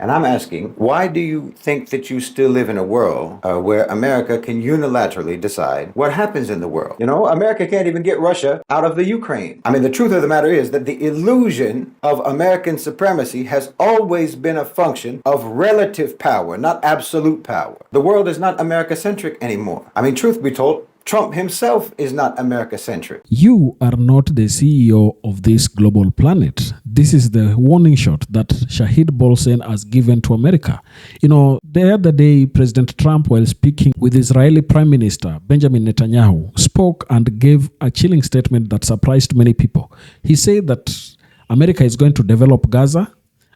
And I'm asking, why do you think that you still live in a world where America can unilaterally decide what happens in the world? You know, America can't even get Russia out of the Ukraine. I mean, the truth of the matter is that the illusion of American supremacy has always been a function of relative power, not absolute power. The world is not America-centric anymore. I mean, truth be told, Trump himself is not America-centric. You are not the CEO of this global planet. This is the warning shot that Shahid Bolsen has given to America. You know, the other day, President Trump, while speaking with Israeli Prime Minister Benjamin Netanyahu, spoke and gave a chilling statement that surprised many people. He said that America is going to develop Gaza,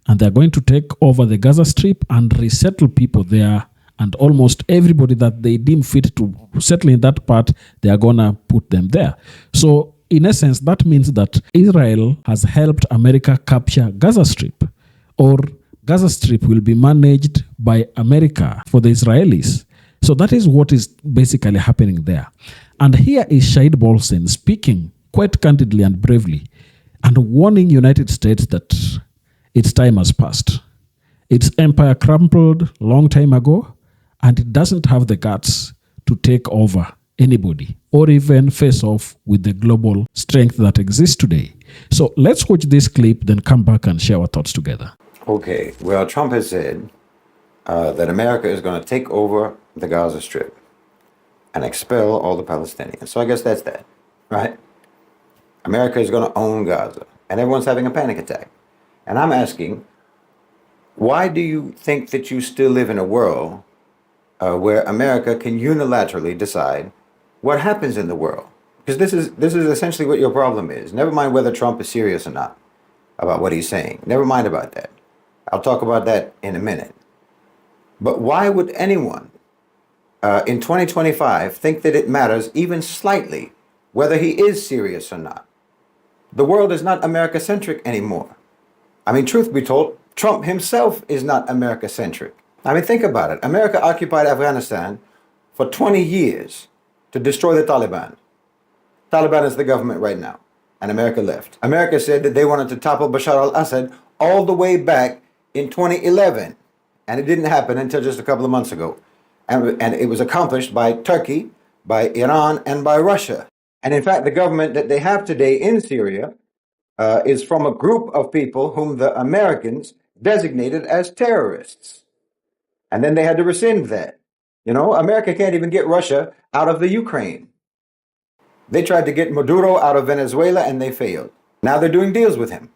and they're going to take over the Gaza Strip and resettle people there. And almost everybody that they deem fit to settle in that part, they are going to put them there. So, in essence, that means that Israel has helped America capture Gaza Strip, or Gaza Strip will be managed by America for the Israelis. So that is what is basically happening there. And here is Shahid Bolsen speaking quite candidly and bravely and warning United States that its time has passed. Its empire crumbled long time ago, and it doesn't have the guts to take over anybody or even face off with the global strength that exists today. So let's watch this clip, then come back and share our thoughts together. Okay, well, Trump has said that America is going to take over the Gaza Strip and expel all the Palestinians. So I guess that's that, right? America is going to own Gaza, and everyone's having a panic attack. And I'm asking, why do you think that you still live in a world where America can unilaterally decide what happens in the world? Because this is essentially what your problem is. Never mind whether Trump is serious or not about what he's saying. Never mind about that. I'll talk about that in a minute. But why would anyone in 2025 think that it matters even slightly whether he is serious or not? The world is not America-centric anymore. I mean, truth be told, Trump himself is not America-centric. I mean, think about it. America occupied Afghanistan for 20 years to destroy the Taliban. Taliban is the government right now, and America left. America said that they wanted to topple Bashar al-Assad all the way back in 2011, and it didn't happen until just a couple of months ago. And it was accomplished by Turkey, by Iran, and by Russia. And in fact, the government that they have today in Syria is from a group of people whom the Americans designated as terrorists. And then they had to rescind that. You know, America can't even get Russia out of the Ukraine. They tried to get Maduro out of Venezuela and they failed. Now they're doing deals with him.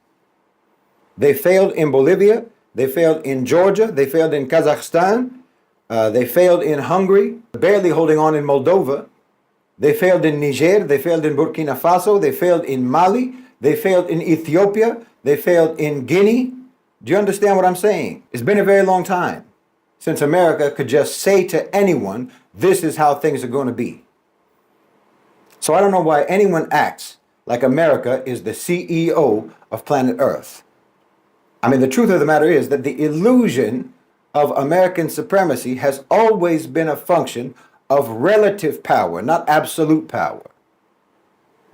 They failed in Bolivia. They failed in Georgia. They failed in Kazakhstan. They failed in Hungary, barely holding on in Moldova. They failed in Niger. They failed in Burkina Faso. They failed in Mali. They failed in Ethiopia. They failed in Guinea. Do you understand what I'm saying? It's been a very long time since America could just say to anyone, this is how things are going to be. So I don't know why anyone acts like America is the CEO of planet Earth. I mean, the truth of the matter is that the illusion of American supremacy has always been a function of relative power, not absolute power.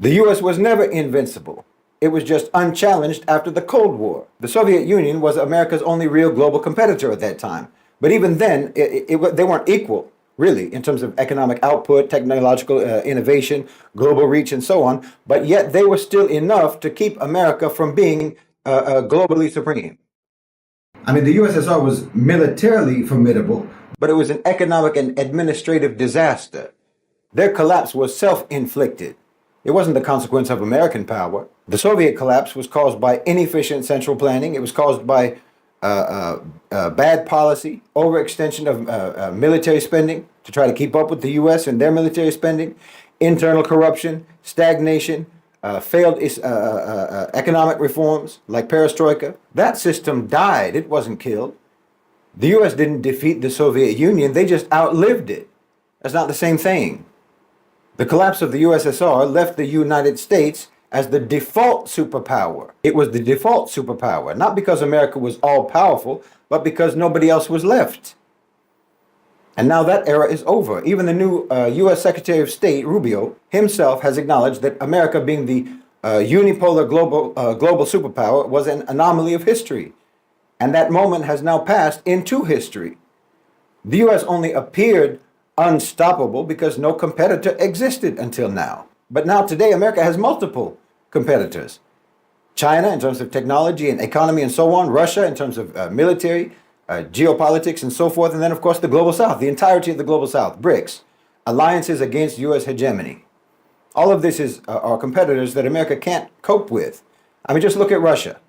The US was never invincible. It was just unchallenged after the Cold War. The Soviet Union was America's only real global competitor at that time. But even then, they weren't equal, really, in terms of economic output, technological innovation, global reach, and so on. But yet they were still enough to keep America from being globally supreme. I mean, the USSR was militarily formidable, but it was an economic and administrative disaster. Their collapse was self-inflicted. It wasn't the consequence of American power. The Soviet collapse was caused by inefficient central planning. It was caused by bad policy, overextension of military spending to try to keep up with the U.S. and their military spending, internal corruption, stagnation, failed economic reforms like perestroika. That system died. It wasn't killed. The U.S. didn't defeat the Soviet Union. They just outlived it. That's not the same thing. The collapse of the USSR left the United States as the default superpower. It was the default superpower, not because America was all-powerful, but because nobody else was left. And now that era is over. Even the new U.S. Secretary of State, Rubio, himself has acknowledged that America being the unipolar global superpower was an anomaly of history. And that moment has now passed into history. The U.S. only appeared unstoppable because no competitor existed until now. But now today, America has multiple competitors. China in terms of technology and economy and so on, Russia in terms of military, geopolitics and so forth, and then of course the global south, the entirety of the global south, BRICS, alliances against U.S. hegemony. All of this are competitors that America can't cope with. I mean, just look at Russia.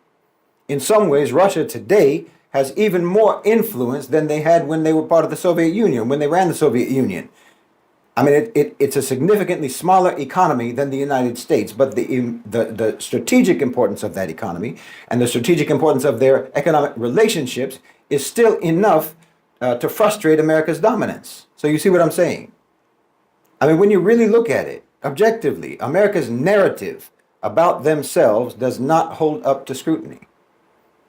In some ways, Russia today has even more influence than they had when they were part of the Soviet Union, when they ran the Soviet Union. I mean, it's a significantly smaller economy than the United States, but the strategic importance of that economy and the strategic importance of their economic relationships is still enough to frustrate America's dominance. So you see what I'm saying? I mean, when you really look at it objectively, America's narrative about themselves does not hold up to scrutiny.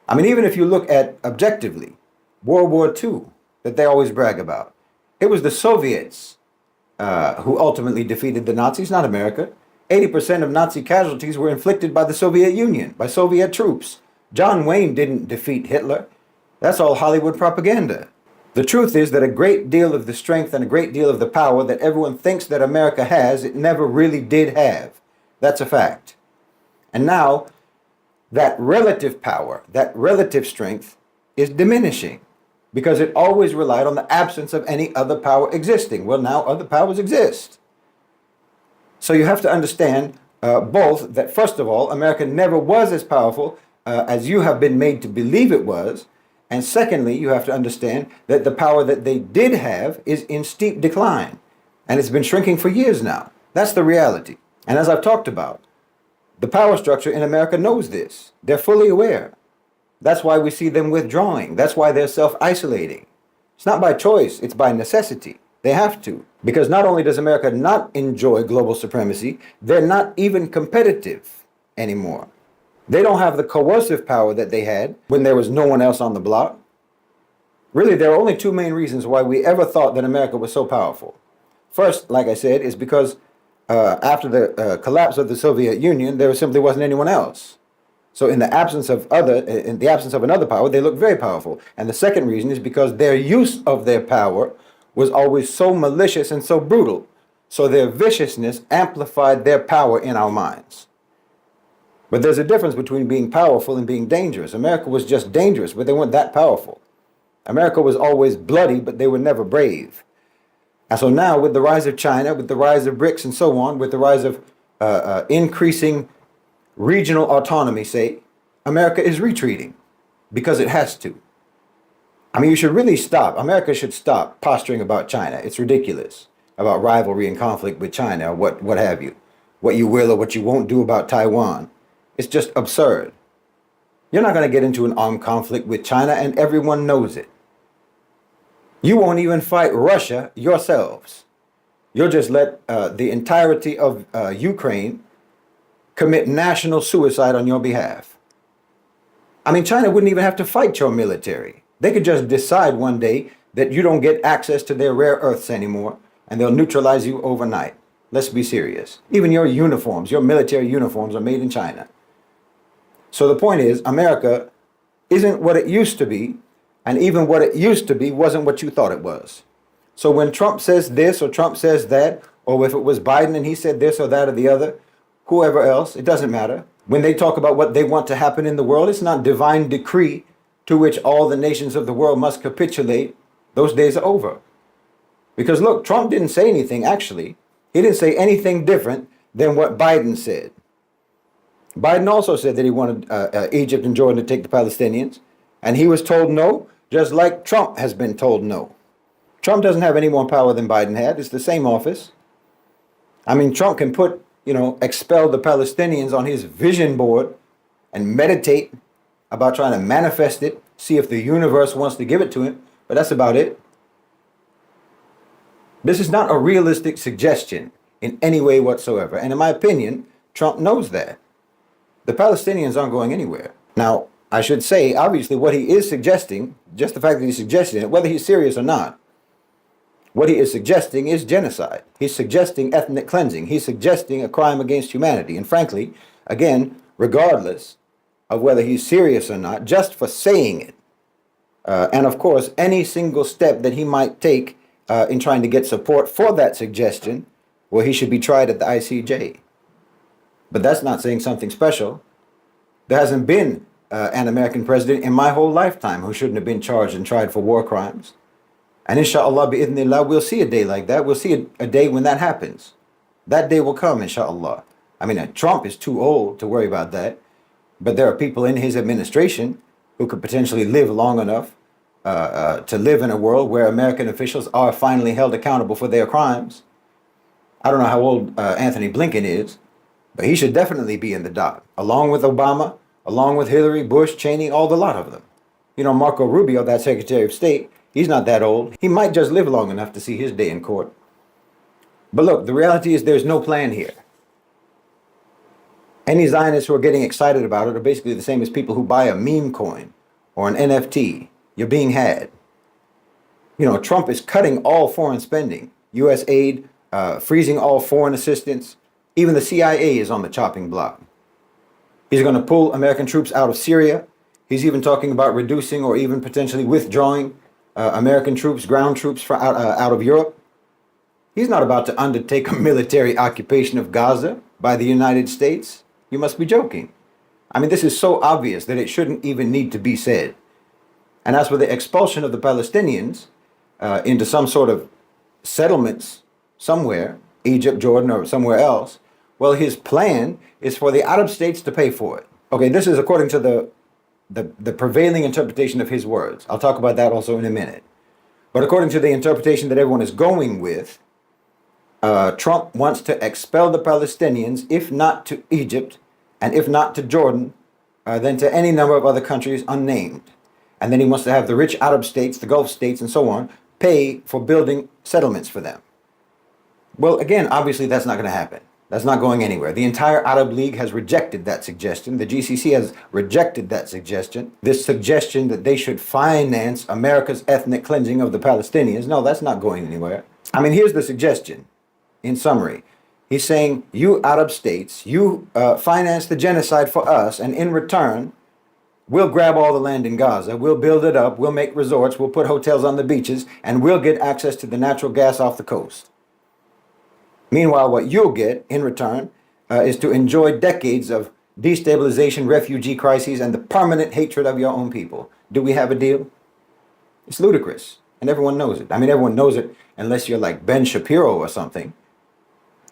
I mean, even if you look at objectively, World War II that they always brag about, it was the Soviets who ultimately defeated the Nazis, not America. 80% of Nazi casualties were inflicted by the Soviet Union, by Soviet troops. John Wayne didn't defeat Hitler. That's all Hollywood propaganda. The truth is that a great deal of the strength and a great deal of the power that everyone thinks that America has, it never really did have. That's a fact. And now, that relative power, that relative strength is diminishing, because it always relied on the absence of any other power existing. Well, now other powers exist. So you have to understand both that, first of all, America never was as powerful as you have been made to believe it was. And secondly, you have to understand that the power that they did have is in steep decline. And it's been shrinking for years now. That's the reality. And as I've talked about, the power structure in America knows this. They're fully aware. That's why we see them withdrawing. That's why they're self-isolating. It's not by choice, it's by necessity. They have to. Because not only does America not enjoy global supremacy, they're not even competitive anymore. They don't have the coercive power that they had when there was no one else on the block. Really, there are only two main reasons why we ever thought that America was so powerful. First, like I said, is because after the collapse of the Soviet Union, there simply wasn't anyone else. So in the absence of another power, they look very powerful. And the second reason is because their use of their power was always so malicious and so brutal. So their viciousness amplified their power in our minds. But there's a difference between being powerful and being dangerous. America was just dangerous, but they weren't that powerful. America was always bloody, but they were never brave. And so now, with the rise of China, with the rise of BRICS and so on, with the rise of increasing regional autonomy, say, America is retreating because it has to. I mean, you should really stop. America should stop posturing about China. It's ridiculous about rivalry and conflict with China, or what have you. What you will or what you won't do about Taiwan. It's just absurd. You're not going to get into an armed conflict with China, and everyone knows it. You won't even fight Russia yourselves. You'll just let the entirety of Ukraine commit national suicide on your behalf. I mean, China wouldn't even have to fight your military. They could just decide one day that you don't get access to their rare earths anymore, and they'll neutralize you overnight. Let's be serious. Even your uniforms, your military uniforms, are made in China. So the point is, America isn't what it used to be, and even what it used to be wasn't what you thought it was. So when Trump says this or Trump says that, or if it was Biden and he said this or that or the other, whoever else, it doesn't matter. When they talk about what they want to happen in the world, it's not divine decree to which all the nations of the world must capitulate. Those days are over. Because look, Trump didn't say anything, actually. He didn't say anything different than what Biden said. Biden also said that he wanted Egypt and Jordan to take the Palestinians, and he was told no, just like Trump has been told no. Trump doesn't have any more power than Biden had. It's the same office. I mean, Trump can expel the Palestinians on his vision board and meditate about trying to manifest it, see if the universe wants to give it to him, but that's about it. This is not a realistic suggestion in any way whatsoever. And in my opinion, Trump knows that. The Palestinians aren't going anywhere. Now, I should say, obviously, what he is suggesting, just the fact that he's suggesting it, whether he's serious or not, what he is suggesting is genocide. He's suggesting ethnic cleansing. He's suggesting a crime against humanity. And frankly, again, regardless of whether he's serious or not, just for saying it, And of course, any single step that he might take in trying to get support for that suggestion, well, he should be tried at the ICJ. But that's not saying something special. There hasn't been an American president in my whole lifetime who shouldn't have been charged and tried for war crimes. And inshallah, bi'idhnillah, we'll see a day like that. We'll see a day when that happens. That day will come, inshallah. I mean, Trump is too old to worry about that. But there are people in his administration who could potentially live long enough to live in a world where American officials are finally held accountable for their crimes. I don't know how old Anthony Blinken is, but he should definitely be in the dock, along with Obama, along with Hillary, Bush, Cheney, all the lot of them. You know, Marco Rubio, that Secretary of State, he's not that old. He might just live long enough to see his day in court. But look, the reality is there's no plan here. Any Zionists who are getting excited about it are basically the same as people who buy a meme coin or an NFT. You're being had. You know, Trump is cutting all foreign spending, U.S. aid, freezing all foreign assistance. Even the CIA is on the chopping block. He's going to pull American troops out of Syria. He's even talking about reducing or even potentially withdrawing American troops, ground troops out of Europe. He's not about to undertake a military occupation of Gaza by the United States. You must be joking. I mean, this is so obvious that it shouldn't even need to be said. And as for the expulsion of the Palestinians into some sort of settlements somewhere, Egypt, Jordan, or somewhere else, well, his plan is for the Arab states to pay for it. Okay, this is according to the prevailing interpretation of his words. I'll talk about that also in a minute. But according to the interpretation that everyone is going with, Trump wants to expel the Palestinians, if not to Egypt, and if not to Jordan, then to any number of other countries unnamed. And then he wants to have the rich Arab states, the Gulf states, and so on, pay for building settlements for them. Well, again, obviously that's not going to happen. That's not going anywhere. The entire Arab League has rejected that suggestion. The GCC has rejected that suggestion. This suggestion that they should finance America's ethnic cleansing of the Palestinians. No, that's not going anywhere. I mean, here's the suggestion. In summary, he's saying, you Arab states, you finance the genocide for us, and in return, we'll grab all the land in Gaza, we'll build it up, we'll make resorts, we'll put hotels on the beaches, and we'll get access to the natural gas off the coast. Meanwhile, what you'll get in return is to enjoy decades of destabilization, refugee crises, and the permanent hatred of your own people. Do we have a deal? It's ludicrous, and everyone knows it. I mean, everyone knows it unless you're like Ben Shapiro or something.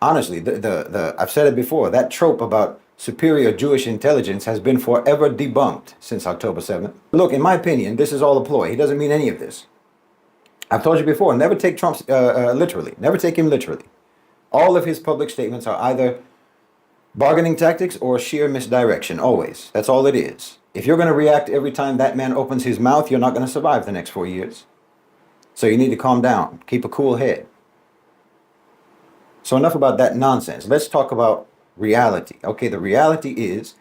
Honestly, I've said it before, that trope about superior Jewish intelligence has been forever debunked since October 7th. Look, in my opinion, this is all a ploy. He doesn't mean any of this. I've told you before, never take Trump literally. Never take him literally. All of his public statements are either bargaining tactics or sheer misdirection, always. That's all it is. If you're going to react every time that man opens his mouth, you're not going to survive the next 4 years. So you need to calm down, keep a cool head. So enough about that nonsense. Let's talk about reality. Okay, the reality is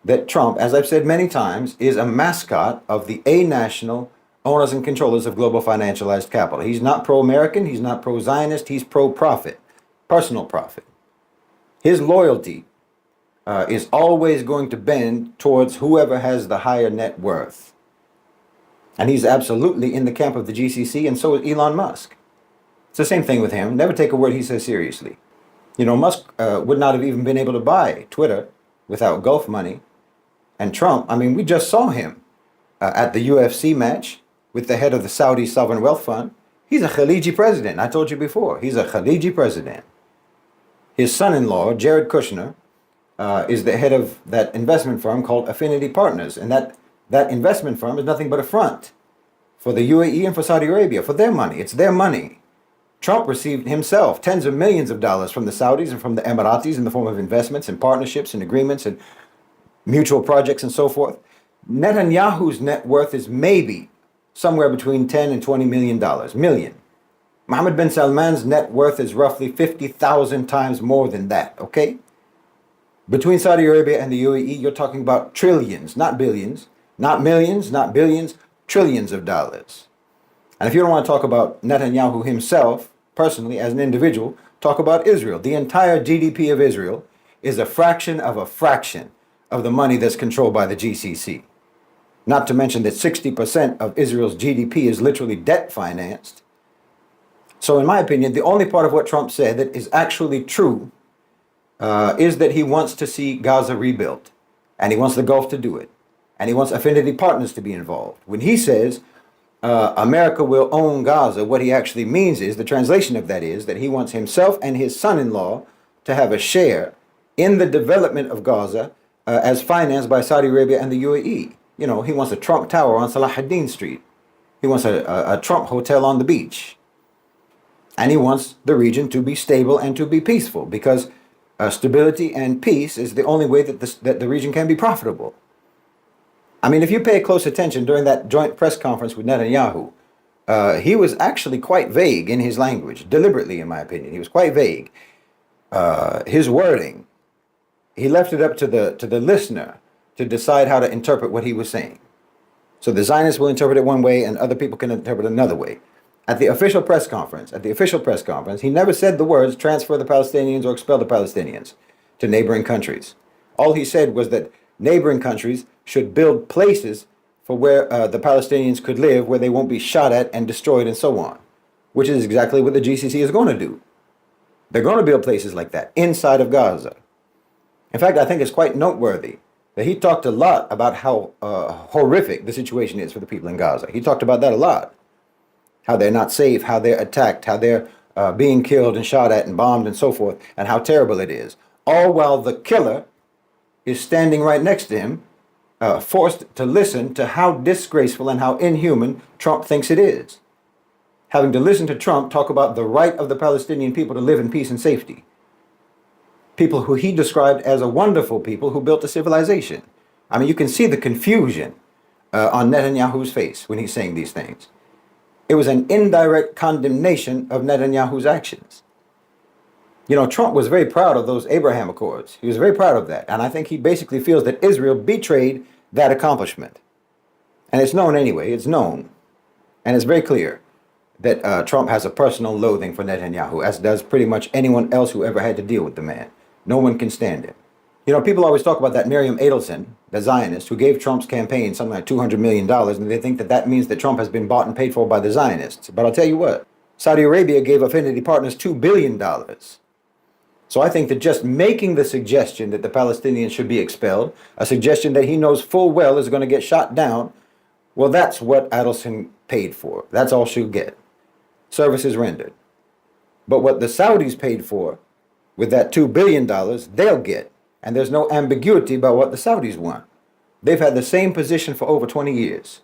that Trump, as I've said many times, is a mascot of the a-national owners and controllers of global financialized capital. He's not pro-American, he's not pro-Zionist, he's pro-profit, personal profit. His loyalty is always going to bend towards whoever has the higher net worth. And he's absolutely in the camp of the GCC, and so is Elon Musk. It's the same thing with him. Never take a word he says seriously. You know, Musk would not have even been able to buy Twitter without Gulf money. And Trump, I mean, we just saw him at the UFC match with the head of the Saudi Sovereign Wealth Fund. He's a Khaliji president. I told you before, he's a Khaliji president. His son-in-law, Jared Kushner, is the head of that investment firm called Affinity Partners. And that investment firm is nothing but a front for the UAE and for Saudi Arabia, for their money. It's their money. Trump received himself tens of millions of dollars from the Saudis and from the Emiratis in the form of investments and partnerships and agreements and mutual projects and so forth. Netanyahu's net worth is maybe somewhere between 10 and $20 million. Mohammed bin Salman's net worth is roughly 50,000 times more than that, okay? Between Saudi Arabia and the UAE, you're talking about trillions, not billions, not millions, not billions, trillions of dollars. And if you don't want to talk about Netanyahu himself, personally, as an individual, talk about Israel. The entire GDP of Israel is a fraction of the money that's controlled by the GCC. not to mention that 60% of Israel's GDP is literally debt financed. So in my opinion, the only part of what Trump said that is actually true is that he wants to see Gaza rebuilt, and he wants the Gulf to do it, and he wants affinity partners to be involved. When he says America will own Gaza, what he actually means is, the translation of that is, that he wants himself and his son-in-law to have a share in the development of Gaza as financed by Saudi Arabia and the UAE. You know, he wants a Trump Tower on Salahuddin Street. He wants a Trump hotel on the beach. And he wants the region to be stable and to be peaceful, because stability and peace is the only way that the region can be profitable. I mean, if you pay close attention during that joint press conference with Netanyahu, he was actually quite vague in his language, deliberately, in my opinion. He was quite vague. His wording, he left it up to the listener to decide how to interpret what he was saying. So the Zionists will interpret it one way and other people can interpret it another way. At the official press conference, he never said the words transfer the Palestinians or expel the Palestinians to neighboring countries. All he said was that neighboring countries should build places for where the Palestinians could live, where they won't be shot at and destroyed and so on, which is exactly what the GCC is going to do. They're going to build places like that inside of Gaza. In fact, I think it's quite noteworthy that he talked a lot about how horrific the situation is for the people in Gaza. He talked about that a lot. How they're not safe, how they're attacked, how they're being killed and shot at and bombed and so forth, and how terrible it is. All while the killer is standing right next to him, forced to listen to how disgraceful and how inhuman Trump thinks it is. Having to listen to Trump talk about the right of the Palestinian people to live in peace and safety. People who he described as a wonderful people who built a civilization. I mean, you can see the confusion on Netanyahu's face when he's saying these things. It was an indirect condemnation of Netanyahu's actions. You know, Trump was very proud of those Abraham Accords. He was very proud of that. And I think he basically feels that Israel betrayed that accomplishment. And it's known anyway. It's known. And it's very clear that Trump has a personal loathing for Netanyahu, as does pretty much anyone else who ever had to deal with the man. No one can stand him. You know, people always talk about that Miriam Adelson, the Zionist, who gave Trump's campaign something like $200 million, and they think that that means that Trump has been bought and paid for by the Zionists. But I'll tell you what, Saudi Arabia gave Affinity Partners $2 billion. So I think that just making the suggestion that the Palestinians should be expelled, a suggestion that he knows full well is going to get shot down, well, that's what Adelson paid for. That's all she'll get. Services rendered. But what the Saudis paid for with that $2 billion, they'll get. And there's no ambiguity about what the Saudis want. They've had the same position for over 20 years.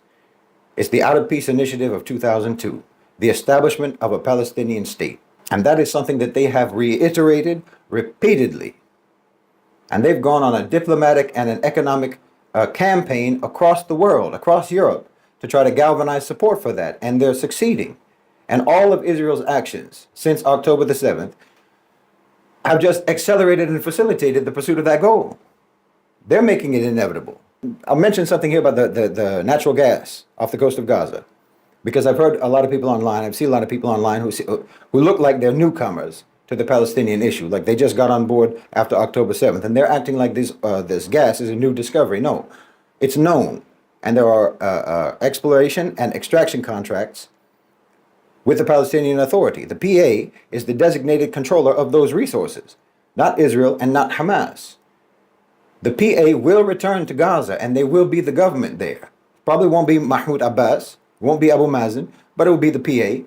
It's the Out of Peace Initiative of 2002, the establishment of a Palestinian state. And that is something that they have reiterated repeatedly. And they've gone on a diplomatic and an economic campaign across the world, across Europe, to try to galvanize support for that. And they're succeeding. And all of Israel's actions since October the 7th have just accelerated and facilitated the pursuit of that goal. They're making it inevitable. I'll mention something here about the natural gas off the coast of Gaza, because I've heard a lot of people online, I've seen a lot of people online who look like they're newcomers to the Palestinian issue, like they just got on board after October 7th, and they're acting like this gas is a new discovery. No, it's known, and there are exploration and extraction contracts with the Palestinian Authority. The PA is the designated controller of those resources, not Israel and not Hamas. The PA will return to Gaza and they will be the government there. Probably won't be Mahmoud Abbas, won't be Abu Mazen, but it will be the PA.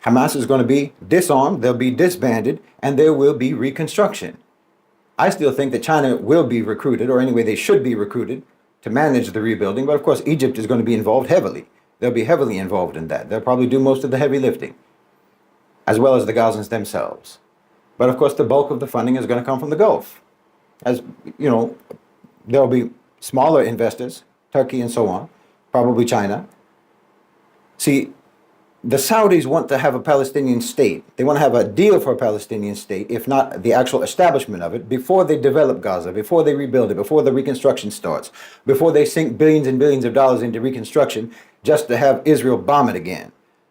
Hamas is going to be disarmed, they'll be disbanded, and there will be reconstruction. I still think that China will be recruited, or anyway they should be recruited, to manage the rebuilding, but of course Egypt is going to be involved heavily. They'll be heavily involved in that. They'll probably do most of the heavy lifting, as well as the Gazans themselves. But of course, the bulk of the funding is going to come from the Gulf. As you know, there'll be smaller investors, Turkey and so on, probably China. See, the Saudis want to have a Palestinian state. They want to have a deal for a Palestinian state, if not the actual establishment of it, before they develop Gaza, before they rebuild it, before the reconstruction starts, before they sink billions and billions of dollars into reconstruction just to have Israel bomb it again.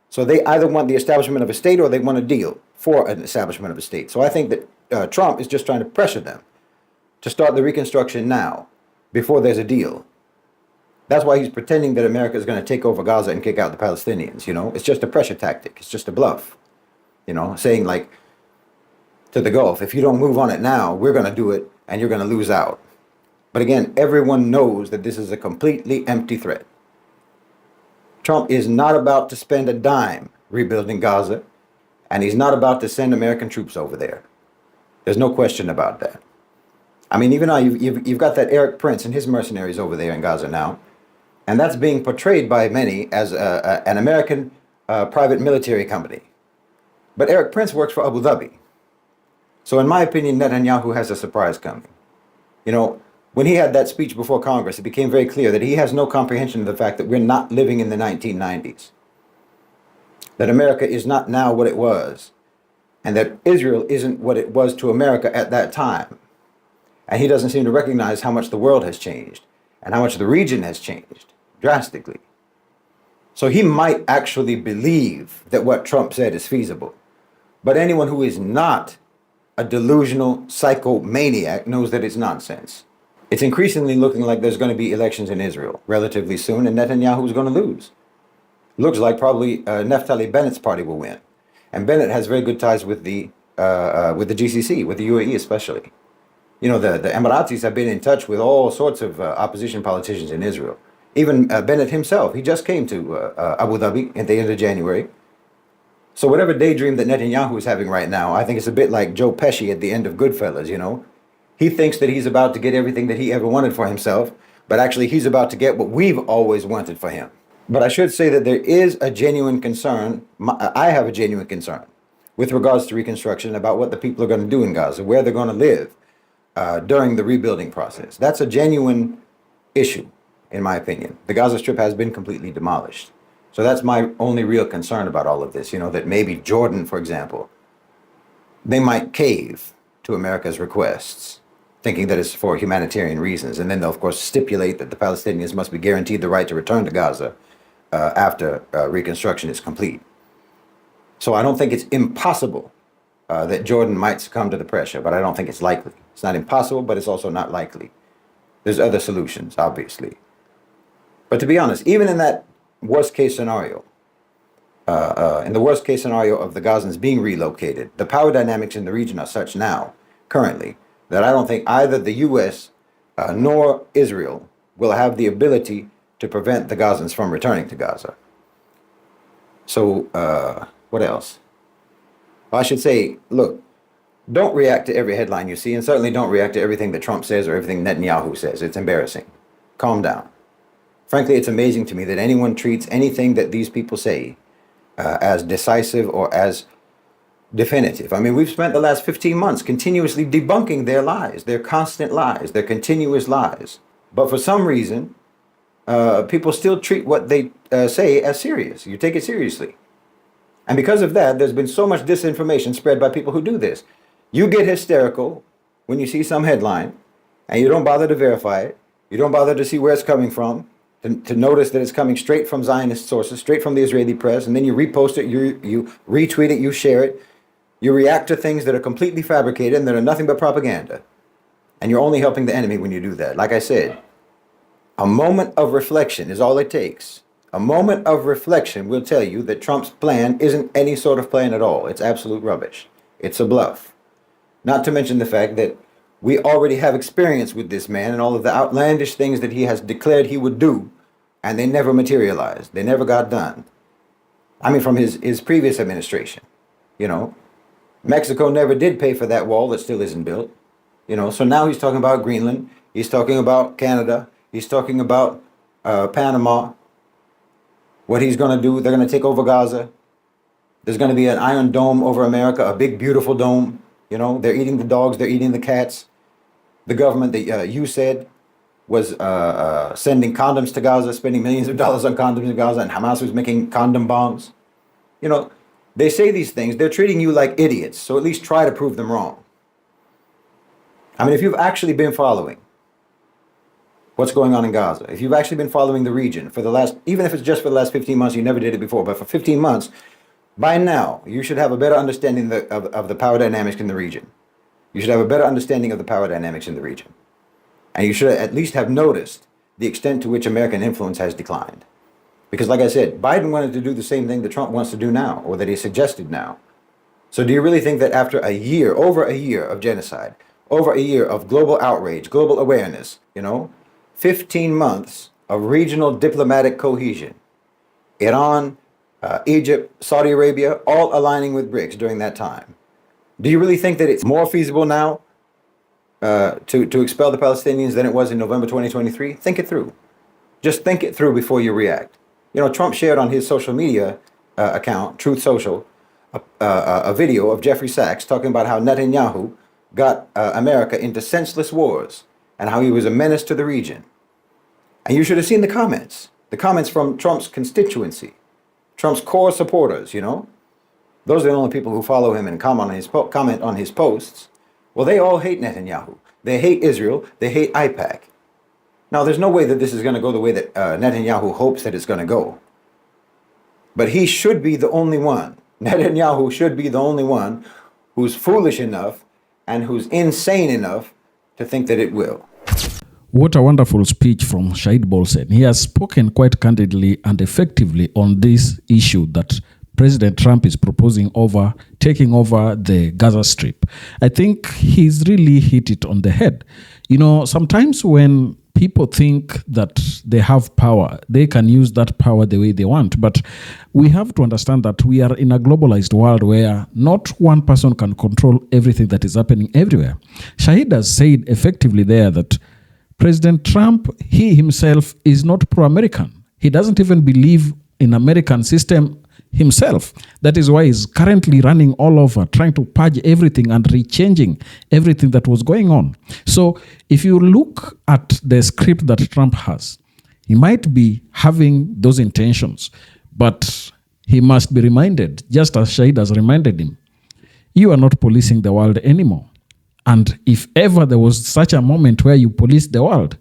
So they either want the establishment of a state or they want a deal for an establishment of a state. So I think that Trump is just trying to pressure them to start the reconstruction now, before there's a deal. That's why he's pretending that America is going to take over Gaza and kick out the Palestinians. It's just a pressure tactic. It's just a bluff. Saying like to the Gulf, if you don't move on it now, we're going to do it and you're going to lose out. But again, everyone knows that this is a completely empty threat. Trump is not about to spend a dime rebuilding Gaza, and he's not about to send American troops over there. There's no question about that. I mean, even now, you've got that Eric Prince and his mercenaries over there in Gaza now, and that's being portrayed by many as an American private military company. But Eric Prince works for Abu Dhabi. So in my opinion, Netanyahu has a surprise coming. When he had that speech before Congress, it became very clear that he has no comprehension of the fact that we're not living in the 1990s. That America is not now what it was, and that Israel isn't what it was to America at that time. And he doesn't seem to recognize how much the world has changed and how much the region has changed drastically. So he might actually believe that what Trump said is feasible. But anyone who is not a delusional psychomaniac knows that it's nonsense. It's increasingly looking like there's going to be elections in Israel relatively soon, and Netanyahu is going to lose. Looks like probably Naftali Bennett's party will win, and Bennett has very good ties with the GCC, with the UAE especially. The Emiratis have been in touch with all sorts of opposition politicians in Israel. Even Bennett himself, he just came to Abu Dhabi at the end of January. So whatever daydream that Netanyahu is having right now, I think it's a bit like Joe Pesci at the end of Goodfellas. He thinks that he's about to get everything that he ever wanted for himself, but actually he's about to get what we've always wanted for him. But I should say that there is a genuine concern. I have a genuine concern with regards to reconstruction about what the people are going to do in Gaza, where they're going to live during the rebuilding process. That's a genuine issue, in my opinion. The Gaza Strip has been completely demolished. So that's my only real concern about all of this, that maybe Jordan, for example, they might cave to America's requests, thinking that it's for humanitarian reasons. And then they'll, of course, stipulate that the Palestinians must be guaranteed the right to return to Gaza after reconstruction is complete. So I don't think it's impossible that Jordan might succumb to the pressure, but I don't think it's likely. It's not impossible, but it's also not likely. There's other solutions, obviously. But to be honest, even in that worst case scenario, in the worst case scenario of the Gazans being relocated, the power dynamics in the region are such now, currently, that I don't think either the U.S. Nor Israel will have the ability to prevent the Gazans from returning to Gaza. So, what else? Well, I should say, look, don't react to every headline you see, and certainly don't react to everything that Trump says or everything Netanyahu says. It's embarrassing. Calm down. Frankly, it's amazing to me that anyone treats anything that these people say as decisive or as definitive. I mean, we've spent the last 15 months continuously debunking their lies, their constant lies, their continuous lies. But for some reason, people still treat what they say as serious. You take it seriously. And because of that, there's been so much disinformation spread by people who do this. You get hysterical when you see some headline and you don't bother to verify it. You don't bother to see where it's coming from, to notice that it's coming straight from Zionist sources, straight from the Israeli press, and then you repost it, you retweet it, you share it. You react to things that are completely fabricated and that are nothing but propaganda. And you're only helping the enemy when you do that. Like I said, a moment of reflection is all it takes. A moment of reflection will tell you that Trump's plan isn't any sort of plan at all. It's absolute rubbish. It's a bluff. Not to mention the fact that we already have experience with this man and all of the outlandish things that he has declared he would do, and they never materialized. They never got done. I mean, from his previous administration, Mexico never did pay for that wall that still isn't built. So now he's talking about Greenland. He's talking about Canada. He's talking about Panama. What he's going to do, they're going to take over Gaza. There's going to be an iron dome over America, a big, beautiful dome. They're eating the dogs. They're eating the cats. The government that you said was sending condoms to Gaza, spending millions of dollars on condoms in Gaza, and Hamas was making condom bombs. They say these things. They're treating you like idiots. So at least try to prove them wrong. I mean, if you've actually been following what's going on in Gaza, if you've actually been following the region for the last, even if it's just for the last 15 months, you never did it before, but for 15 months, by now, you should have a better understanding of the power dynamics in the region. You should have a better understanding of the power dynamics in the region. And you should at least have noticed the extent to which American influence has declined. Because like I said, Biden wanted to do the same thing that Trump wants to do now, or that he suggested now. So do you really think that after a year, over a year of genocide, over a year of global outrage, global awareness, 15 months of regional diplomatic cohesion, Iran, Egypt, Saudi Arabia, all aligning with BRICS during that time, do you really think that it's more feasible now to expel the Palestinians than it was in November 2023? Think it through. Just think it through before you react. Trump shared on his social media account, Truth Social, a video of Jeffrey Sachs talking about how Netanyahu got America into senseless wars and how he was a menace to the region. And you should have seen the comments from Trump's constituency, Trump's core supporters, Those are the only people who follow him and comment on his posts. Well, they all hate Netanyahu. They hate Israel. They hate AIPAC. Now, there's no way that this is going to go the way that Netanyahu hopes that it's going to go. But he should be the only one. Netanyahu should be the only one who's foolish enough and who's insane enough to think that it will. What a wonderful speech from Shahid Bolsen. He has spoken quite candidly and effectively on this issue that President Trump is proposing over taking over the Gaza Strip. I think he's really hit it on the head. Sometimes when people think that they have power, they can use that power the way they want. But we have to understand that we are in a globalized world where not one person can control everything that is happening everywhere. Shahid has said effectively there that President Trump, he himself is not pro-American. He doesn't even believe in American system himself. That is why he's currently running all over, trying to purge everything and rechanging everything that was going on. So if you look at the script that Trump has, he might be having those intentions, but he must be reminded, just as Shahid has reminded him, you are not policing the world anymore. And if ever there was such a moment where you police the world,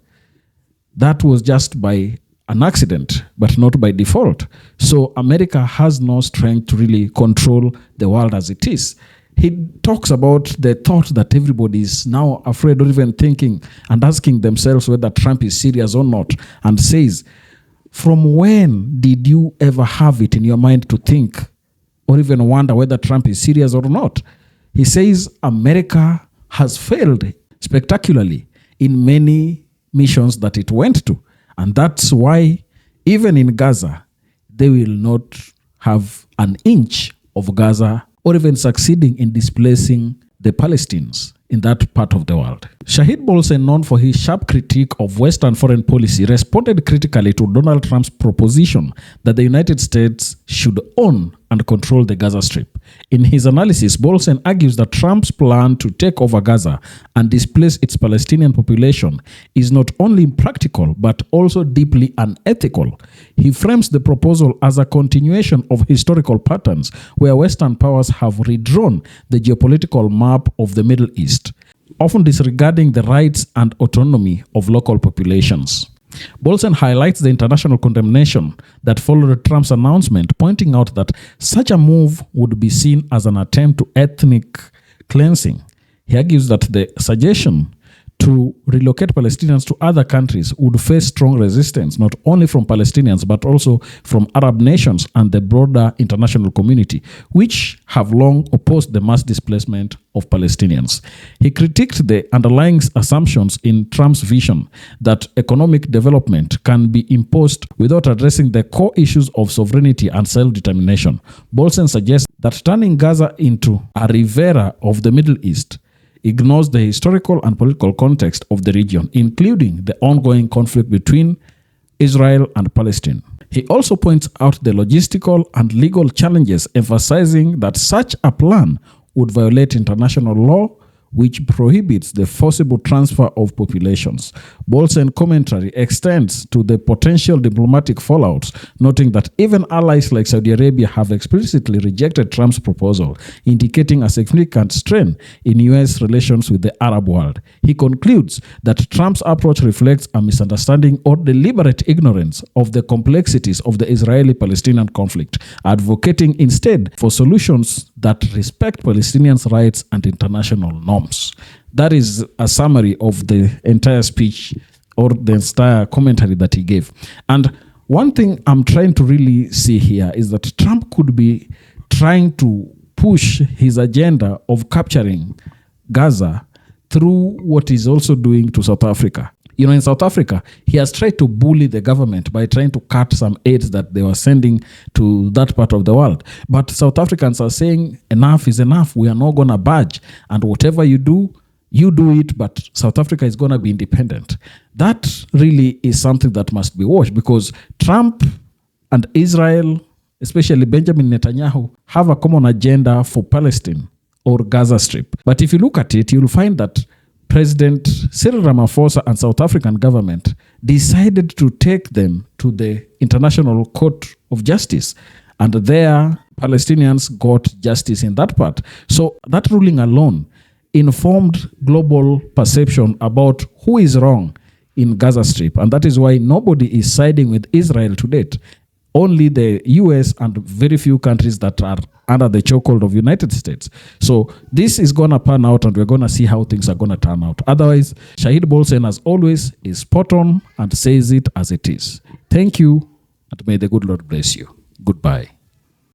that was just by an accident, but not by default. So America has no strength to really control the world as it is. He talks about the thought that everybody is now afraid or even thinking and asking themselves whether Trump is serious or not, and says, from when did you ever have it in your mind to think or even wonder whether Trump is serious or not? He says America has failed spectacularly in many missions that it went to. And that's why even in Gaza, they will not have an inch of Gaza or even succeeding in displacing the Palestinians in that part of the world. Shahid Bolsen, known for his sharp critique of Western foreign policy, responded critically to Donald Trump's proposition that the United States should own and control the Gaza Strip. In his analysis, Bolsen argues that Trump's plan to take over Gaza and displace its Palestinian population is not only impractical but also deeply unethical. He frames the proposal as a continuation of historical patterns where Western powers have redrawn the geopolitical map of the Middle East, often disregarding the rights and autonomy of local populations. Bolsen highlights the international condemnation that followed Trump's announcement, pointing out that such a move would be seen as an attempt to ethnic cleansing. He argues that the suggestion to relocate Palestinians to other countries would face strong resistance, not only from Palestinians, but also from Arab nations and the broader international community, which have long opposed the mass displacement of Palestinians. He critiqued the underlying assumptions in Trump's vision that economic development can be imposed without addressing the core issues of sovereignty and self-determination. Bolsen suggests that turning Gaza into a Rivera of the Middle East ignores the historical and political context of the region, including the ongoing conflict between Israel and Palestine. He also points out the logistical and legal challenges, emphasizing that such a plan would violate international law, which prohibits the forcible transfer of populations. Bolsen commentary extends to the potential diplomatic fallouts, noting that even allies like Saudi Arabia have explicitly rejected Trump's proposal, indicating a significant strain in U.S. relations with the Arab world. He concludes that Trump's approach reflects a misunderstanding or deliberate ignorance of the complexities of the Israeli-Palestinian conflict, advocating instead for solutions that respect Palestinians' rights and international norms. That is a summary of the entire speech or the entire commentary that he gave. And one thing I'm trying to really see here is that Trump could be trying to push his agenda of capturing Gaza through what he's also doing to South Africa. You know, in South Africa, he has tried to bully the government by trying to cut some aids that they were sending to that part of the world. But South Africans are saying, enough is enough. We are not going to budge. And whatever you do it, but South Africa is going to be independent. That really is something that must be watched, because Trump and Israel, especially Benjamin Netanyahu, have a common agenda for Palestine or Gaza Strip. But if you look at it, you'll find that President Cyril Ramaphosa and South African government decided to take them to the International Court of Justice, and there Palestinians got justice in that part. So that ruling alone informed global perception about who is wrong in Gaza Strip, and that is why nobody is siding with Israel to date. Only the US and very few countries that are under the chokehold of United States. So this is going to pan out, and we're going to see how things are going to turn out. Otherwise, Shahid Bolsen, as always, is spot on and says it as it is. Thank you, and may the good Lord bless you. Goodbye.